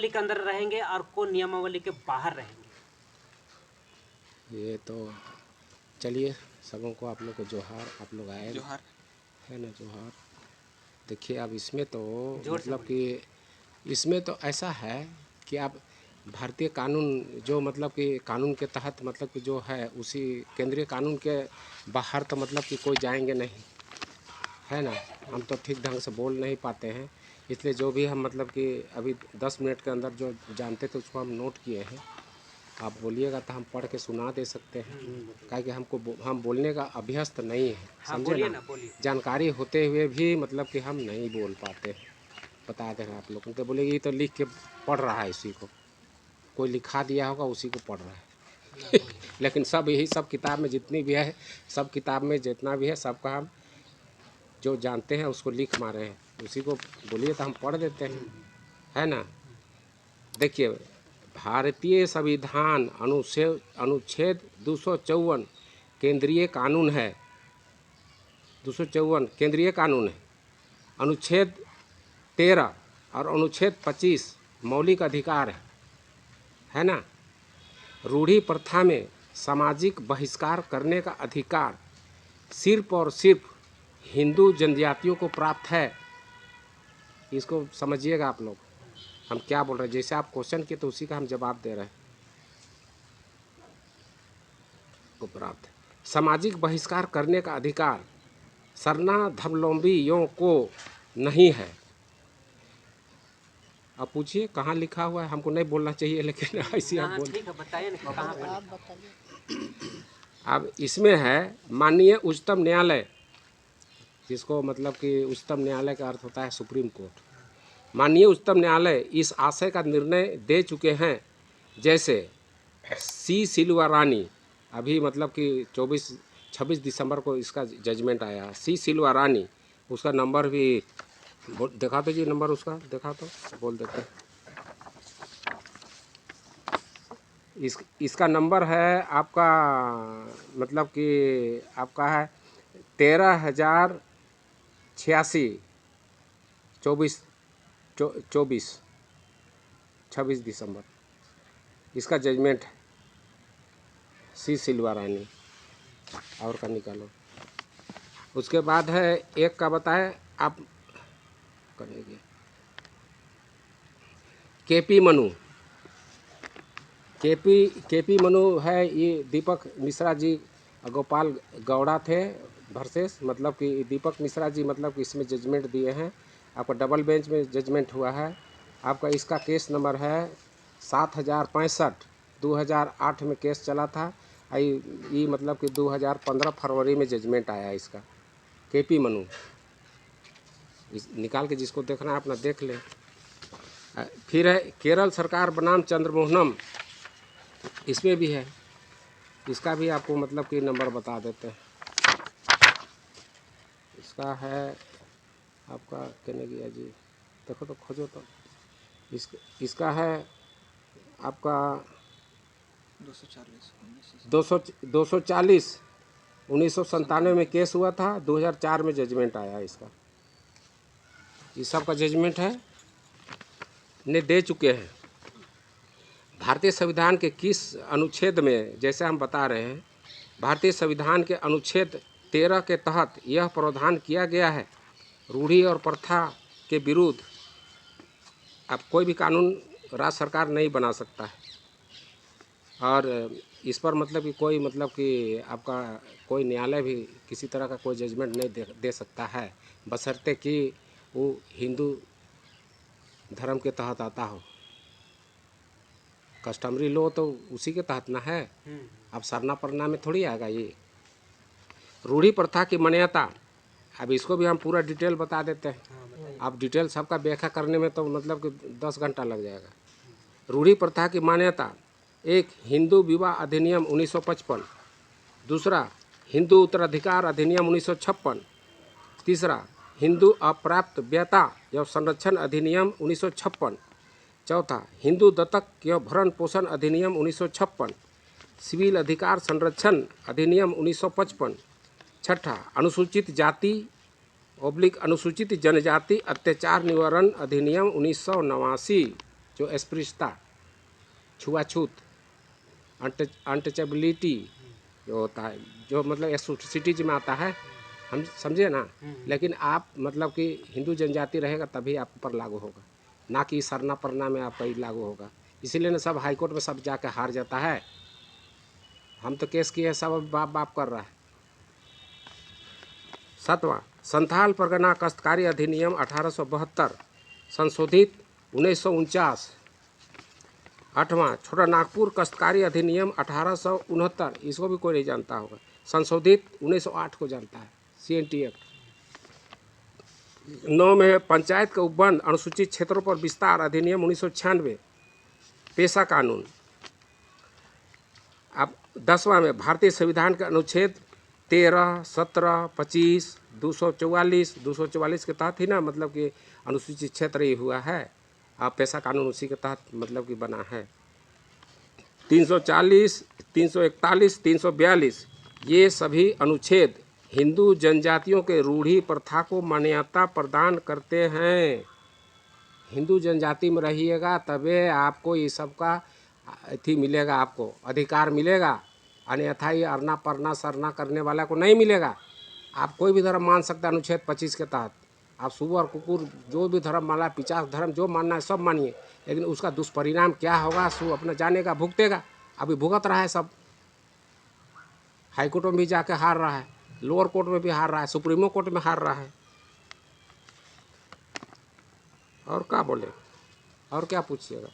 नियमावली के अंदर रहेंगे और कौन नियमावली के बाहर रहेंगे? ये तो चलिए, सबों को आप लोग को जोहार। आप लोग आए जोहार है ना, जोहार। देखिए, अब इसमें तो जोर से मतलब कि इसमें तो ऐसा है कि आप भारतीय कानून जो मतलब कि कानून के तहत मतलब कि जो है उसी केंद्रीय कानून के बाहर तो मतलब कि कोई जाएंगे नहीं, है ना। हम तो ठीक ढंग से बोल नहीं पाते हैं, इसलिए जो भी हम मतलब कि अभी 10 मिनट के अंदर जो जानते थे उसको हम नोट किए हैं। आप बोलिएगा तो हम पढ़ के सुना दे सकते हैं, काहे कि हम बोलने का अभ्यस्त नहीं है, हाँ समझे बोलिए ना। ना, बोलिए। जानकारी होते हुए भी मतलब कि हम नहीं बोल पाते हैं। बता दे रहे हैं आप लोग तो बोलेगी ये तो लिख के पढ़ रहा है, इसी को कोई लिखा दिया होगा उसी को पढ़ रहा है। लेकिन सब यही सब किताब में जितनी भी है, सब किताब में जितना भी है सबका हम जो जानते हैं उसको लिख मारे हैं, उसी को बोलिए तो हम पढ़ देते हैं, है ना। देखिए, भारतीय संविधान अनुच्छेद 254 केंद्रीय कानून है। 254 केंद्रीय कानून है। अनुच्छेद 13 और अनुच्छेद 25 मौलिक अधिकार है ना। रूढ़ी प्रथा में सामाजिक बहिष्कार करने का अधिकार सिर्फ और सिर्फ हिंदू जनजातियों को प्राप्त है। इसको समझिएगा आप लोग, हम क्या बोल रहे हैं। जैसे आप क्वेश्चन किए तो उसी का हम जवाब दे रहे हैं। को प्राप्त है सामाजिक बहिष्कार करने का अधिकार शरणाधर्मावलंबियों को नहीं है। अब पूछिए कहाँ लिखा हुआ है, हमको नहीं बोलना चाहिए लेकिन ऐसे आप बोल। ठीक है, बताइए ना कहाँ पर लिखा है? अब इसमें है माननीय उच्चतम न्यायालय, जिसको मतलब कि उच्चतम न्यायालय का अर्थ होता है सुप्रीम कोर्ट। माननीय उच्चतम न्यायालय इस आशय का निर्णय दे चुके हैं, जैसे सी सिल्वा रानी, अभी मतलब कि 26 दिसंबर को इसका जजमेंट आया। सी सिल्वा रानी, उसका नंबर भी दिखा दो जी, नंबर उसका दिखा तो बोल देते हैं। इसका नंबर है आपका मतलब कि आपका है 13,086 24 26 दिसंबर इसका जजमेंट है। सी सिल्वा रानी और का निकालो। उसके बाद है एक का बताए आप करेंगे केपी मनु। केपी मनु है, ये दीपक मिश्रा जी गोपाल गौड़ा थे वर्सेस, मतलब कि दीपक मिश्रा जी मतलब कि इसमें जजमेंट दिए हैं। आपका डबल बेंच में जजमेंट हुआ है। आपका इसका केस नंबर है 7065। 2008 में केस चला था। ये मतलब कि 2015 फरवरी में जजमेंट आया इसका। केपी मनु निकाल के जिसको देखना है अपना देख ले। फिर है केरल सरकार बनाम चंद्रमोहनम, इसमें भी है। इसका भी आपको मतलब कि नंबर बता देते हैं। इसका है आपका कहने गया जी, देखो तो खोजो तो। इसका है आपका 240 1997 में केस हुआ था। 2004 में जजमेंट आया इसका। ये सब का जजमेंट है ने दे चुके हैं। भारतीय संविधान के किस अनुच्छेद में, जैसे हम बता रहे हैं, भारतीय संविधान के अनुच्छेद 13 के तहत यह प्रावधान किया गया है, रूढ़ी और प्रथा के विरुद्ध अब कोई भी कानून राज्य सरकार नहीं बना सकता है। और इस पर मतलब कि कोई मतलब कि आपका कोई न्यायालय भी किसी तरह का कोई जजमेंट नहीं दे सकता है, बशर्ते कि वो हिंदू धर्म के तहत आता हो। कस्टमरी लो तो उसी के तहत ना है। अब सरना पढ़ना में थोड़ी आएगा ये। रूढ़ी प्रथा की मान्यता, अब इसको भी हम पूरा डिटेल बता देते हैं। अब डिटेल सबका व्याख्या करने में तो मतलब कि 10 घंटा लग जाएगा। रूढ़ी प्रथा की मान्यता, एक हिंदू विवाह अधिनियम 1955, दूसरा हिंदू उत्तराधिकार अधिनियम 1956, तीसरा हिंदू अप्राप्त व्यता एवं संरक्षण अधिनियम 1956, चौथा हिंदू दत्तक एवं भरण पोषण अधिनियम 1956, सिविल अधिकार संरक्षण अधिनियम 1955, छठा अनुसूचित जाति / अनुसूचित जनजाति अत्याचार निवारण अधिनियम 1989, जो अस्पृश्यता, छुआछूत, अनटचेबिलिटी जो होता है, जो मतलब एक्सक्लूसिविटी में आता है, हम समझे ना। लेकिन आप मतलब कि हिंदू जनजाति रहेगा तभी आप पर लागू होगा, ना कि सरना परना में आपका ही लागू होगा। इसीलिए ना सब हाईकोर्ट में सब जाके हार जाता है। हम तो केस किए, सब बाप बाप कर रहा है। 7वां, संथाल परगना काश्तकारी अधिनियम 1872 संशोधित 1949। 8वां, छोटा नागपुर काश्तकारी अधिनियम 1869, इसको भी कोई नहीं जानता होगा, संशोधित 1908 को जानता है, CNT एक्ट। 9 में पंचायत का उपबंध अनुसूचित क्षेत्रों पर विस्तार अधिनियम 1996, पेशा कानून। अब 10वां में भारतीय संविधान के अनुच्छेद 13, 17, 25, 244 के तहत ही ना मतलब कि अनुसूचित क्षेत्र ये हुआ है। अब पेशा कानून उसी के तहत मतलब कि बना है। 340, 341, 342 ये सभी अनुच्छेद हिंदू जनजातियों के रूढ़ी प्रथा को मान्यता प्रदान करते हैं। हिंदू जनजाति में रहिएगा तबे आपको ये सब का अथी मिलेगा, आपको अधिकार मिलेगा, अन्यथा ये अरना परना सरना करने वाला को नहीं मिलेगा। आप कोई भी धर्म मान सकते हैं अनुच्छेद 25 के तहत। आप सुअर कुकुर जो भी धर्म माना, पिचास धर्म जो मानना है सब मानिए, लेकिन उसका दुष्परिणाम क्या होगा सो अपना जानेगा, भुगतेगा। अभी भुगत रहा है सब। हाईकोर्ट में भी जाके हार रहा है, लोअर कोर्ट में भी हार रहा है, सुप्रीमो कोर्ट में हार रहा है। और क्या बोले, और क्या पूछिएगा।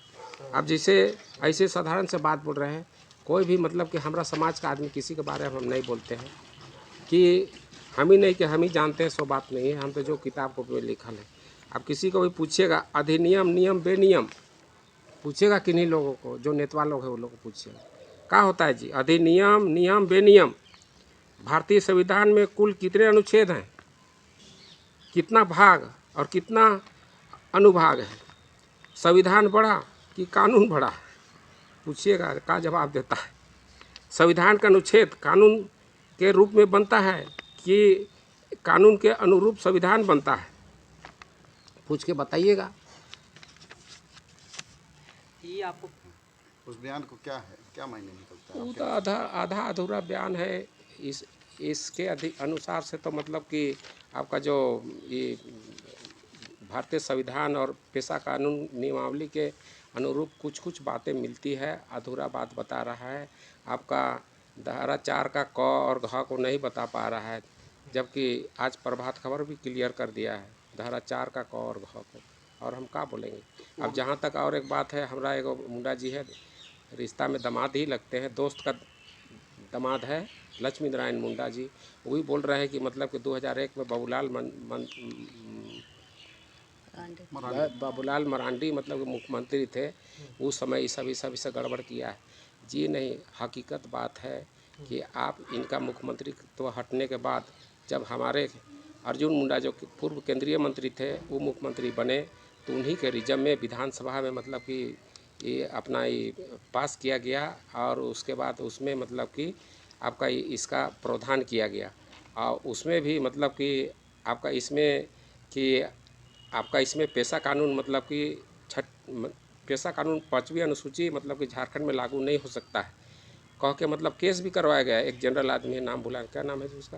अब जैसे ऐसे साधारण से बात बोल रहे हैं, कोई भी मतलब कि हमारा समाज का आदमी किसी के बारे में हम नहीं बोलते हैं कि हम ही नहीं कि हम ही जानते हैं, सो बात नहीं है। हम तो जो किताब को में लिखल है। अब किसी को भी पूछिएगा अधिनियम नियम बेनियम, पूछेगा किन्हीं लोगों को, जो नेतवा लोग हैं वो लोग को पूछिएगा क्या होता है जी। अधिनियम नियम बेनियम, भारतीय संविधान में कुल कितने अनुच्छेद हैं, कितना भाग और कितना अनुभाग है, संविधान बड़ा कि कानून बड़ा, पूछिएगा क्या जवाब देता है। संविधान का अनुच्छेद कानून के रूप में बनता है कि कानून के अनुरूप संविधान बनता है, पूछ के बताइएगा। ये आपको उस बयान को क्या है, क्या मायने निकलता है? वो तो आधा अधूरा बयान है। इसके अनुसार से तो मतलब कि आपका जो ये भारतीय संविधान और पेशा कानून नियमावली के अनुरूप कुछ कुछ बातें मिलती है, अधूरा बात बता रहा है। आपका धारा 4 का क और घ को नहीं बता पा रहा है, जबकि आज प्रभात खबर भी क्लियर कर दिया है धारा 4 का क और घ को। और हम क्या बोलेंगे। अब जहाँ तक और एक बात है, हमारा एक मुंडा जी है, रिश्ता में दामाद ही लगते हैं, दोस्त का दामाद है लक्ष्मी नारायण मुंडा जी। वो भी बोल रहे हैं कि मतलब कि 2001 में बाबूलाल मरांडी मतलब मुख्यमंत्री थे, उस समय ये सब इसे गड़बड़ किया है जी। नहीं, हकीकत बात है कि आप इनका मुख्यमंत्री तो हटने के बाद जब हमारे अर्जुन मुंडा जो पूर्व केंद्रीय मंत्री थे वो मुख्यमंत्री बने, तो उन्हीं के रिजम में विधानसभा में मतलब कि ये अपना ये पास किया गया, और उसके बाद उसमें मतलब कि आपका इसका प्रावधान किया गया। और उसमें भी मतलब कि आपका इसमें पेशा कानून मतलब कि पेशा कानून 5वीं अनुसूची मतलब कि झारखंड में लागू नहीं हो सकता है कह के मतलब केस भी करवाया गया। एक जनरल आदमी है, नाम भुला, क्या नाम है जी उसका,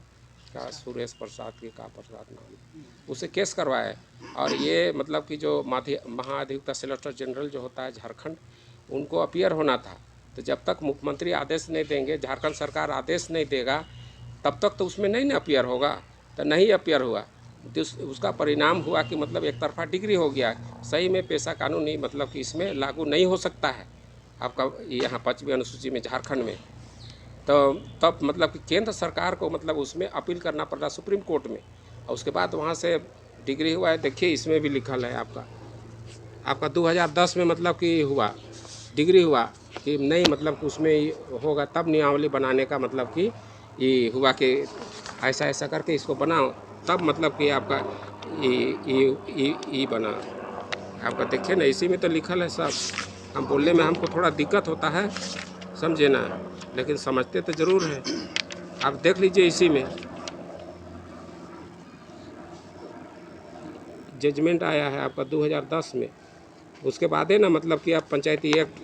क्या सुरेश प्रसाद की का प्रसाद नाम, उसे केस करवाया। और ये मतलब कि जो महाधिवक्ता सॉलिसिटर जनरल जो होता है झारखंड, उनको अपीयर होना था। तो जब तक मुख्यमंत्री आदेश नहीं देंगे, झारखंड सरकार आदेश नहीं देगा, तब तक तो उसमें नहीं ना अपीयर होगा। तो नहीं अपीयर हुआ, तो उसका परिणाम हुआ कि मतलब एक तरफा डिग्री हो गया। सही में पेशा कानूनी मतलब कि इसमें लागू नहीं हो सकता है आपका यहाँ 5वीं अनुसूची में झारखंड में। तो तब मतलब कि केंद्र सरकार को मतलब उसमें अपील करना पड़ रहा सुप्रीम कोर्ट में, और उसके बाद वहाँ से डिग्री हुआ है। देखिए इसमें भी लिखल है आपका 2010 में मतलब कि हुआ डिग्री हुआ कि नहीं मतलब कि उसमें होगा, तब नियमावली बनाने का मतलब कि ये हुआ कि ऐसा ऐसा करके इसको बनाओ, तब मतलब कि आपका ये बना आपका। देखिए ना, इसी में तो लिखल है सब। हम बोलने में हमको थोड़ा दिक्कत होता है, समझे ना, लेकिन समझते तो ज़रूर हैं। आप देख लीजिए इसी में जजमेंट आया है आपका 2010 में, उसके बाद है ना मतलब कि अब पंचायती एक्ट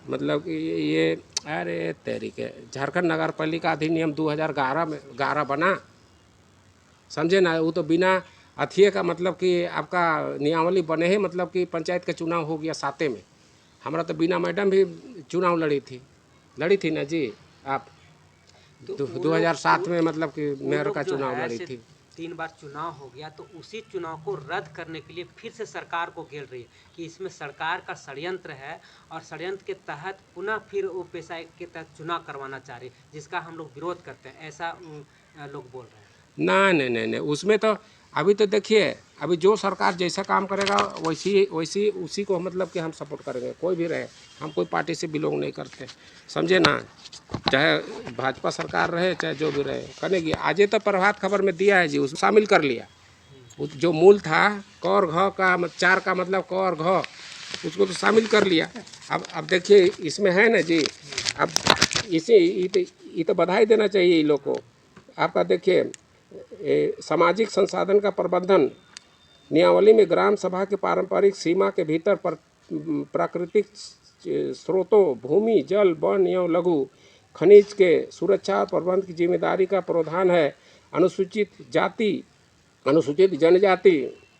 मतलब कि ये अरे तरीके झारखंड नगर पालिका अधिनियम 2011 में 11 बना, समझे ना। वो तो बिना अथिये का मतलब कि आपका नियमावली बने ही मतलब कि पंचायत का चुनाव हो गया 7 में। हमारा तो बिना मैडम भी चुनाव लड़ी थी ना जी आप। तो 2007 में मतलब कि वो मेयर लोग का जो चुनाव है लड़ी से थी। 3 बार चुनाव हो गया, तो उसी चुनाव को रद्द करने के लिए फिर से सरकार को घेर रही है कि इसमें सरकार का षड्यंत्र है, और षड्यंत्र के तहत पुनः फिर वो पेशा के तहत चुनाव करवाना चाह रही है, जिसका हम लोग विरोध करते हैं, ऐसा लोग बोल रहे हैं। नहीं, उसमें तो अभी तो देखिए, अभी जो सरकार जैसा काम करेगा वैसी उसी को मतलब कि हम सपोर्ट करेंगे, कोई भी रहे। हम कोई पार्टी से बिलोंग नहीं करते, समझे ना। चाहे भाजपा सरकार रहे चाहे जो भी रहे करेगी। आज तो प्रभात खबर में दिया है जी, उसमें शामिल कर लिया। जो मूल था क और घ का 4 का मतलब क और घ, उसको तो शामिल कर लिया। अब देखिए इसमें है ना जी, अब इसे ये तो बधाई देना चाहिए इन लोग को। आपका देखिए सामाजिक संसाधन का प्रबंधन नियमावली में ग्राम सभा के पारंपरिक सीमा के भीतर प्राकृतिक स्रोतों भूमि जल वन एवं लघु खनिज के सुरक्षा और प्रबंध की जिम्मेदारी का प्रावधान है। अनुसूचित जनजाति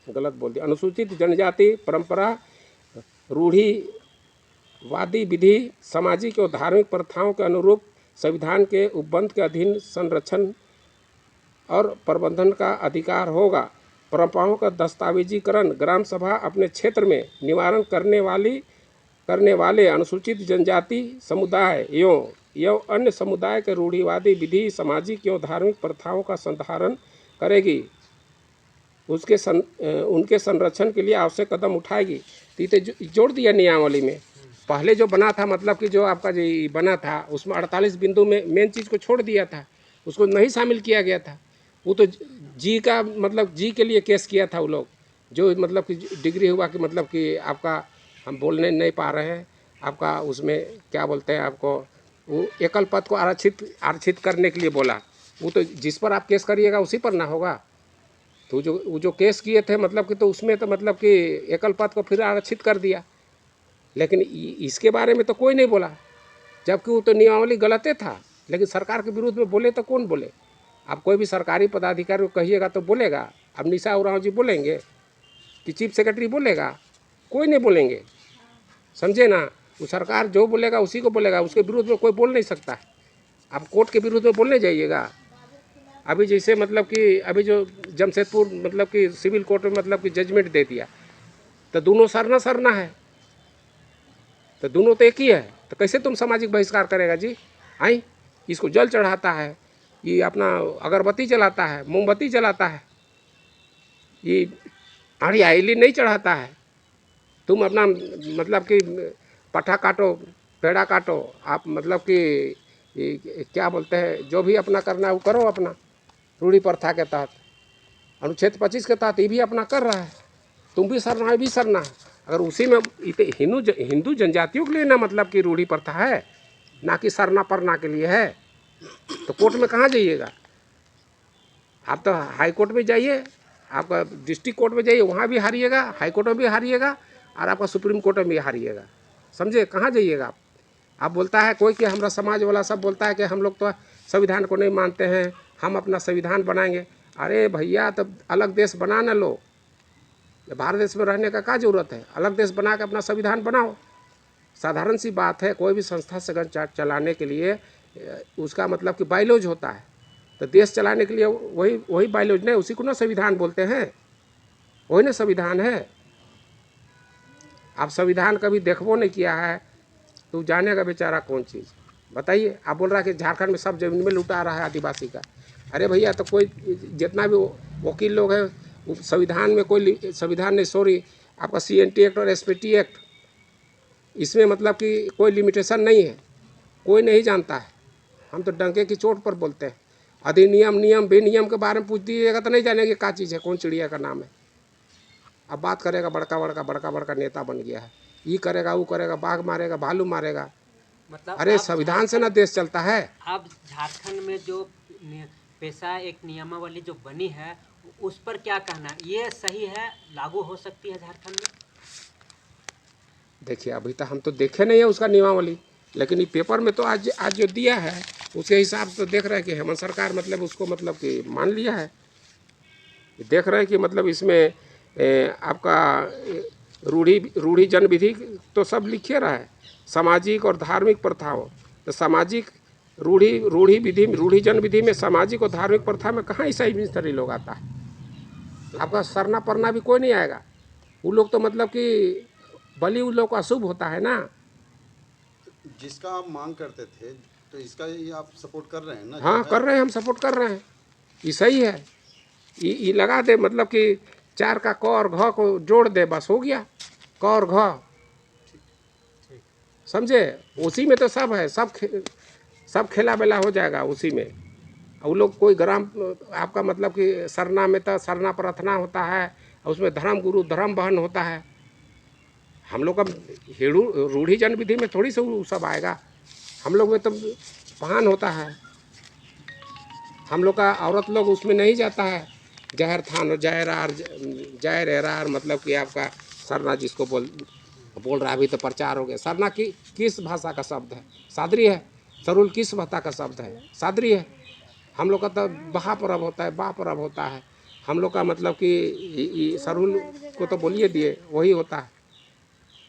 गलत बोल दिया, अनुसूचित जनजाति परंपरा रूढ़िवादी विधि सामाजिक और धार्मिक प्रथाओं के अनुरूप संविधान के उपबंध के अधीन संरक्षण और प्रबंधन का अधिकार होगा। परंपराओं का दस्तावेजीकरण ग्राम सभा अपने क्षेत्र में निवारण करने वाले अनुसूचित जनजाति समुदाय एवं अन्य समुदाय के रूढ़िवादी विधि सामाजिक एवं धार्मिक प्रथाओं का संधारण करेगी, उनके संरक्षण के लिए आवश्यक कदम उठाएगी। तो ये जोड़ दिया नियमावली में। पहले जो बना था मतलब कि जो आपका जो बना था उसमें 48 बिंदु में मेन चीज़ को छोड़ दिया था, उसको नहीं शामिल किया गया था। वो तो जी का मतलब जी के लिए केस किया था वो लोग, जो मतलब कि डिग्री हुआ कि मतलब कि आपका हम बोलने नहीं पा रहे हैं, आपका उसमें क्या बोलते हैं आपको, वो एकल पद को आरक्षित करने के लिए बोला। वो तो जिस पर आप केस करिएगा उसी पर ना होगा। तो वो जो केस किए थे मतलब कि तो उसमें तो मतलब कि एकल पद को फिर आरक्षित कर दिया, लेकिन इसके बारे में तो कोई नहीं बोला, जबकि वो तो नियमावली गलत था। लेकिन सरकार के विरुद्ध में बोले तो कौन बोले। आप कोई भी सरकारी पदाधिकारी को कहिएगा तो बोलेगा। अब निशा उरांव जी बोलेंगे कि चीफ सेक्रेटरी बोलेगा, कोई नहीं बोलेंगे, समझे ना। वो सरकार जो बोलेगा उसी को बोलेगा, उसके विरुद्ध में कोई बोल नहीं सकता। आप कोर्ट के विरुद्ध में बोलने जाइएगा। अभी जैसे मतलब कि अभी जो जमशेदपुर मतलब कि सिविल कोर्ट में मतलब कि जजमेंट दे दिया, तो दोनों सरना है, तो दोनों तो एक ही है। तो कैसे तुम सामाजिक बहिष्कार करेगा जी। आई इसको जल चढ़ाता है, ये अपना अगरबत्ती जलाता है, मोमबत्ती जलाता है, ये हरियाली नहीं चढ़ाता है। तुम अपना मतलब कि पट्ठा काटो, पेड़ा काटो, आप मतलब कि क्या बोलते हैं जो भी अपना करना है वो करो अपना रूढ़ी प्रथा के तहत। अनुच्छेद 25 के तहत ये भी अपना कर रहा है, तुम भी सरना है भी सरना है। अगर उसी में हिंदू जनजातियों के लिए ना मतलब कि रूढ़ी प्रथा है, ना कि सरना परना के लिए है, तो कोर्ट में कहाँ जाइएगा। आप तो हाई कोर्ट में जाइए, आपका डिस्ट्रिक्ट कोर्ट में जाइए, वहाँ भी हारिएगा, हाई कोर्ट में भी हारिएगा, और आपका सुप्रीम कोर्ट में भी हारिएगा। समझे, कहाँ जाइएगा आप बोलता है कोई कि हमारा समाज वाला सब बोलता है कि हम लोग तो संविधान को नहीं मानते हैं, हम अपना संविधान बनाएंगे। अरे भैया तब अलग देश बना न लो, भारत देश में रहने का क्या जरूरत है। अलग देश बना के अपना संविधान बनाओ, साधारण सी बात है। कोई भी संस्था संगठन चलाने के लिए उसका मतलब कि बायलॉज होता है, तो देश चलाने के लिए वही बायलॉज नहीं, उसी को ना संविधान बोलते हैं, वही ना संविधान है। आप संविधान कभी देखबो नहीं किया है तो जानेगा बेचारा कौन चीज़। बताइए, आप बोल रहा है कि झारखंड में सब जमीन में लुटा रहा है आदिवासी का। अरे भैया तो कोई जितना भी वकील लोग हैं संविधान में संविधान नहीं, सॉरी, आपका CNT एक्ट और SPT एक्ट, इसमें मतलब कि कोई लिमिटेशन नहीं है, कोई नहीं जानता है। हम तो डंके की चोट पर बोलते हैं। अधिनियम नियम बेनियम के बारे में पूछ दीजिएगा तो नहीं जानेंगे क्या चीज़ है, कौन चिड़िया का नाम है। अब बात करेगा बड़का नेता बन गया है, ये करेगा वो करेगा, बाघ मारेगा भालू मारेगा। मतलब अरे संविधान से ना देश चलता है। अब झारखंड में जो पेशा एक नियमावली जो बनी है उस पर क्या कहना है, ये सही है, लागू हो सकती है झारखंड में? देखिए अभी तक हम तो देखे नहीं है उसका नियमावली, लेकिन ये पेपर में तो आज जो दिया है उसके हिसाब से तो देख रहे हैं कि हेमंत सरकार मतलब उसको मतलब कि मान लिया है। देख रहे हैं कि मतलब इसमें आपका रूढ़ी जन विधि तो सब लिखे रहा है, सामाजिक और धार्मिक प्रथाओं। तो सामाजिक रूढ़ी जन विधि में सामाजिक और धार्मिक प्रथा में कहाँ ईसाई मिस्त्री लोग आता है? आपका सरना परना भी कोई नहीं आएगा। वो लोग तो मतलब कि बलि उन लोग को अशुभ होता है ना। जिसका आप मांग करते थे तो इसका ये आप सपोर्ट कर रहे हैं ना? हाँ कर रहे हैं, हम सपोर्ट कर रहे हैं, ये सही है। ये लगा दे मतलब कि 4 का क और घ को जोड़ दे, बस हो गया क और घ, समझे? उसी में तो सब है, सब खेला बेला हो जाएगा उसी में। वो लोग कोई ग्राम आपका मतलब कि सरना में तो सरना प्रार्थना होता है, उसमें धर्म गुरु धर्म बहन होता है। हम लोग का रूढ़ी जन विधि में थोड़ी से वो सब आएगा। हम लोग में तो पान होता है, हम लोग का औरत लोग उसमें नहीं जाता है। जहर थान और जहर एरार मतलब कि आपका सरना जिसको बोल रहा है, अभी तो प्रचार हो गया। सरना की किस भाषा का शब्द है? सादरी है। सरुल किस भाषा का शब्द है? सादरी है। हम लोग का तो बहा पर्व होता है, बा पर्व होता है। हम लोग का मतलब कि सरुल को तो बोलिए दिए, वही होता है।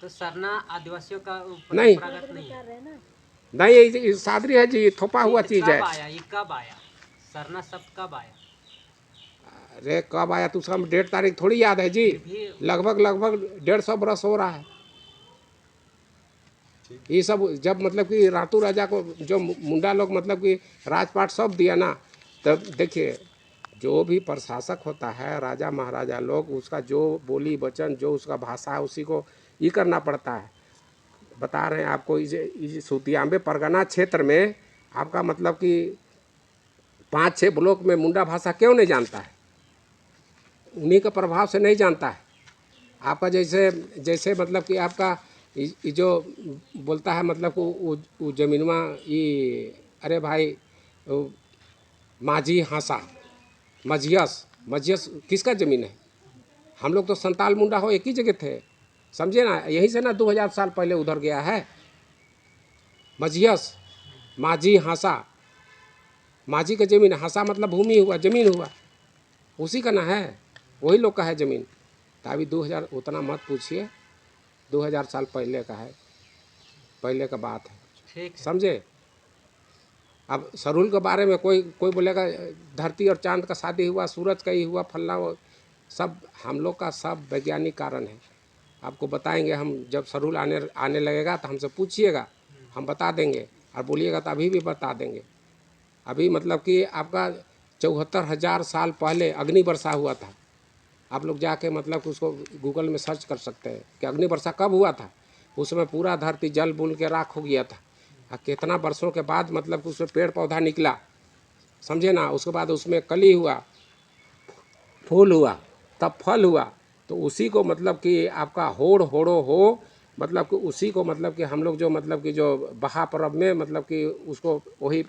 तो सरना आदिवासियों का नहीं परंपरागत नहीं है। नहीं, ये सादरी है जी, थोपा हुआ चीज़ है। कब आया ये, कब आया सरना शब्द, कब आया? अरे कब आया तो उसका डेट तारीख थोड़ी याद है जी। लगभग 150 बरस हो रहा है। ये सब जब मतलब कि रातू राजा को जो मुंडा लोग मतलब कि राजपाट सब दिया ना, तब देखिए जो भी प्रशासक होता है, राजा महाराजा लोग, उसका जो बोली वचन जो उसका भाषा है उसी को ये करना पड़ता है। बता रहे हैं आपको, इस सुतियांबे परगना क्षेत्र में आपका मतलब कि 5-6 ब्लॉक में मुंडा भाषा क्यों नहीं जानता है? उन्हीं के प्रभाव से नहीं जानता है। आपका जैसे मतलब कि आपका ये जो बोलता है मतलब कि वो जमीनवा ये, अरे भाई माझी हाँसा मझियस किसका ज़मीन है? हम लोग तो संताल मुंडा हो एक ही जगह थे, समझे ना? यहीं से ना 2000 साल पहले उधर गया है मझियस। माझी हाँसा, माझी का ज़मीन, हाँसा मतलब भूमि हुआ, ज़मीन हुआ, उसी का ना है, वही लोग का है ज़मीन। तो अभी 2000 उतना मत पूछिए, 2000 साल पहले का है, पहले का बात है, ठीक है। समझे? अब सरुल के बारे में कोई बोलेगा धरती और चांद का शादी हुआ, सूरज का ही हुआ, फलना, सब हम लोग का सब वैज्ञानिक कारण है। आपको बताएंगे हम, जब सरुल आने लगेगा तो हमसे पूछिएगा, हम बता देंगे, और बोलिएगा तो अभी भी बता देंगे। अभी मतलब कि आपका 74,000 साल पहले अग्नि वर्षा हुआ था। आप लोग जाके मतलब कि उसको गूगल में सर्च कर सकते हैं कि अग्नि वर्षा कब हुआ था। उसमें पूरा धरती जल बुल के राख हो गया था, और कितना वर्षों के बाद मतलब कि उसमें पेड़ पौधा निकला, समझे ना? उसके बाद उसमें कली हुआ, फूल हुआ, तब फल हुआ। तो उसी को मतलब कि आपका होड़ो हो, मतलब कि उसी को मतलब कि हम लोग जो मतलब कि जो बहा पर्व में मतलब कि उसको वही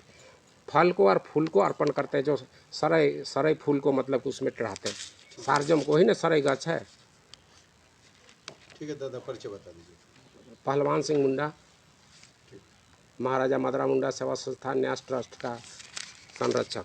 फल को और फूल को अर्पण करते हैं, जो सरई फूल को मतलब कि उसमें चढ़ाते हैं। सारजम को ही ना सरई गछ है। ठीक है दादा, परिचय बता दीजिए। पहलवान सिंह मुंडा, महाराजा मदरा मुंडा सेवा संस्थान न्यास ट्रस्ट का संरक्षक।